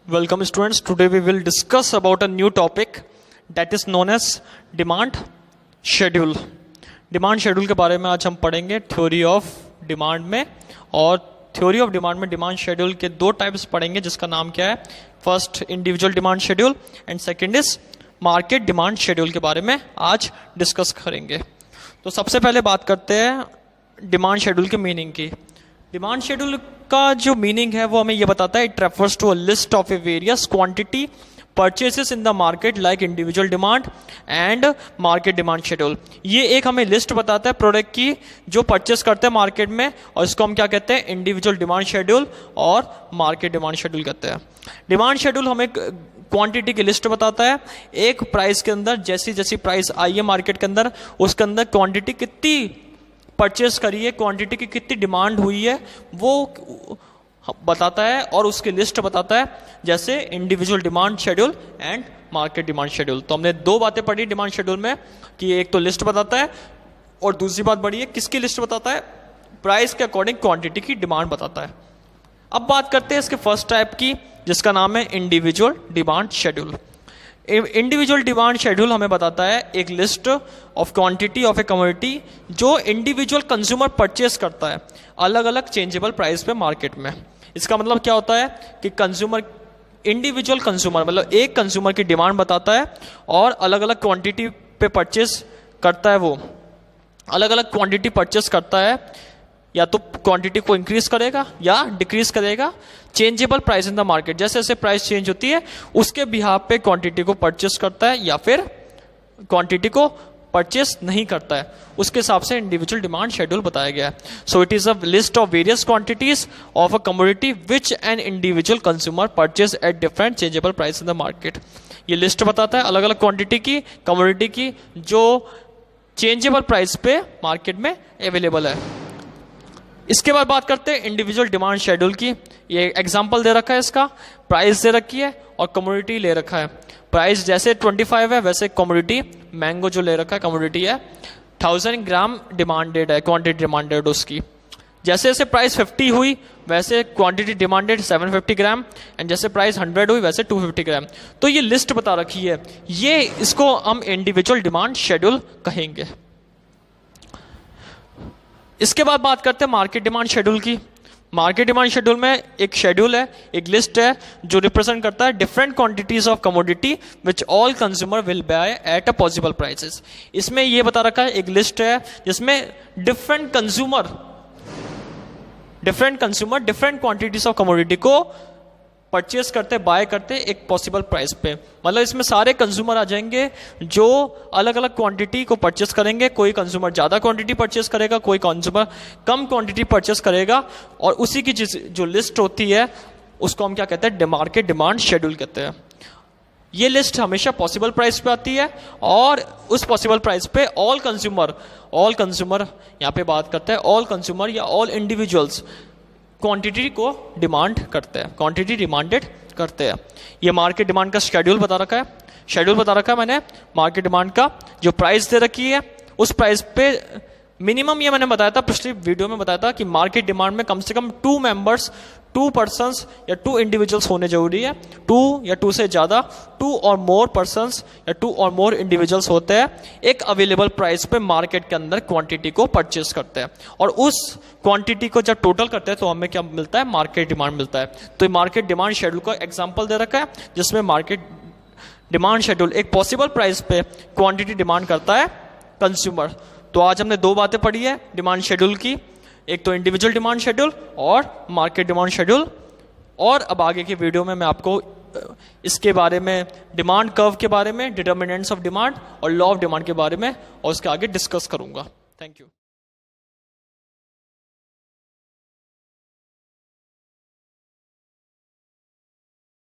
Welcome students, today we will discuss about a new topic that is known as demand schedule. Demand schedule के बारे में आज हम पढ़ेंगे थ्योरी ऑफ डिमांड में, और थ्योरी ऑफ डिमांड में डिमांड शेड्यूल के दो टाइप्स पढ़ेंगे जिसका नाम क्या है, first individual demand schedule and second is market demand schedule के बारे में आज डिस्कस करेंगे। तो सबसे पहले बात करते हैं डिमांड शेड्यूल के मीनिंग की। डिमांड शेड्यूल का जो मीनिंग है वो हमें ये बताता है, it refers to a list of a various quantity purchases in the market like individual demand and market demand schedule. ये एक हमें लिस्ट बताता है प्रोडक्ट की जो परचेस करते हैं मार्केट में, और इसको हम क्या कहते हैं, इंडिविजुअल डिमांड शेड्यूल और मार्केट डिमांड शेड्यूल कहते हैं। डिमांड शेड्यूल हमें क्वांटिटी की लिस्ट बताता है, एक प्राइस के अंदर जैसी जैसी प्राइस आई है मार्केट के अंदर उसके अंदर क्वांटिटी कितनी परचेस करी है, क्वांटिटी की कितनी डिमांड हुई है वो बताता है, और उसकी लिस्ट बताता है, जैसे individual demand schedule and market demand schedule. तो हमने दो बातें पढ़ी डिमांड शेड्यूल में कि एक तो लिस्ट बताता है और दूसरी बात बड़ी है किसकी लिस्ट बताता है, प्राइस के अकॉर्डिंग क्वांटिटी की डिमांड बताता है। अब बात करते हैं इसके फर्स्ट टाइप की जिसका नाम है individual demand schedule. Individual demand schedule हमें बताता है एक list of quantity of A commodity जो इंडिविजुअल कंज्यूमर परचेस करता है अलग अलग चेंजेबल प्राइस पे मार्केट में। इसका मतलब क्या होता है कि कंज्यूमर, इंडिविजुअल कंज्यूमर मतलब एक कंज्यूमर की डिमांड बताता है और अलग अलग क्वांटिटी पे परचेस करता है, वो अलग अलग क्वांटिटी परचेस करता है, या तो क्वांटिटी को इंक्रीज करेगा या डिक्रीज करेगा changeable price in the market. जैसे जैसे प्राइस चेंज होती है उसके बिहाफ पे क्वांटिटी को परचेस करता है या फिर क्वांटिटी को परचेस नहीं करता है, उसके हिसाब से इंडिविजुअल डिमांड शेड्यूल बताया गया है। So it is a list of various quantities of a commodity which an individual consumer purchase at different changeable price in the market. ये लिस्ट बताता है अलग अलग क्वांटिटी की, कमोडिटी की जो चेंजेबल प्राइस पे मार्केट में अवेलेबल है। इसके बाद बात करते हैं इंडिविजुअल डिमांड शेड्यूल की। ये एग्जांपल दे रखा है, इसका प्राइस दे रखी है और कमोडिटी ले रखा है। प्राइस जैसे 25 है वैसे कमोडिटी मैंगो जो ले रखा है कमोडिटी है 1000 ग्राम डिमांडेड है, क्वांटिटी डिमांडेड उसकी। जैसे जैसे प्राइस 50 हुई वैसे क्वांटिटी डिमांडेड 750 ग्राम, एंड जैसे प्राइस 100 हुई वैसे 250 ग्राम। तो ये लिस्ट बता रखी है, ये इसको हम इंडिविजुअल डिमांड शेड्यूल कहेंगे। इसके बाद बात करते हैं मार्केट डिमांड शेड्यूल की। मार्केट डिमांड शेड्यूल में एक शेड्यूल है, एक लिस्ट है जो रिप्रेजेंट करता है different quantities of commodity which all consumer will by at a possible prices. इसमें ये बता रखा है एक लिस्ट है जिसमें different consumer different quantities of commodity को परचेस करते, बाय करते एक पॉसिबल प्राइस पे। मतलब इसमें सारे कंज्यूमर आ जाएंगे जो अलग अलग क्वांटिटी को परचेस करेंगे। कोई कंज्यूमर ज़्यादा क्वांटिटी परचेस करेगा, कोई कंज्यूमर कम क्वांटिटी परचेस करेगा, और उसी की जो लिस्ट होती है उसको हम क्या कहते हैं, मार्केट डिमांड शेड्यूल कहते हैं। ये लिस्ट हमेशा पॉसिबल प्राइस पे आती है, और उस पॉसिबल प्राइस पे ऑल कंज्यूमर यहाँ पे बात करते हैं, ऑल कंज्यूमर या ऑल इंडिविजुअल्स क्वांटिटी को डिमांड करते हैं, क्वांटिटी डिमांडेड करते हैं। ये मार्केट डिमांड का शेड्यूल बता रखा है, मैंने मार्केट डिमांड का जो प्राइस दे रखी है उस प्राइस पे मिनिमम, ये मैंने बताया था पिछली वीडियो में बताया था कि मार्केट डिमांड में कम से कम 2 पर्सन्स या 2 इंडिविजुअल्स होने जरूरी है। 2 या 2 से ज़्यादा, 2 और मोर पर्सन्स या 2 और मोर इंडिविजुअल्स होते हैं, एक अवेलेबल प्राइस पे मार्केट के अंदर क्वांटिटी को परचेस करते हैं, और उस क्वांटिटी को जब टोटल करते हैं तो हमें क्या मिलता है, मार्केट डिमांड मिलता है। तो मार्केट डिमांड शेड्यूल का एग्जाम्पल दे रखा है जिसमें मार्केट डिमांड शेड्यूल एक पॉसिबल प्राइस पे क्वांटिटी डिमांड करता है कंज्यूमर। तो आज हमने दो बातें पढ़ी है डिमांड शेड्यूल की, एक तो इंडिविजुअल डिमांड शेड्यूल और मार्केट डिमांड शेड्यूल। और अब आगे की वीडियो में मैं आपको इसके बारे में, डिमांड कर्व के बारे में, डिटर्मिनेंट्स ऑफ डिमांड और लॉ ऑफ डिमांड के बारे में और उसके आगे डिस्कस करूंगा। Thank you.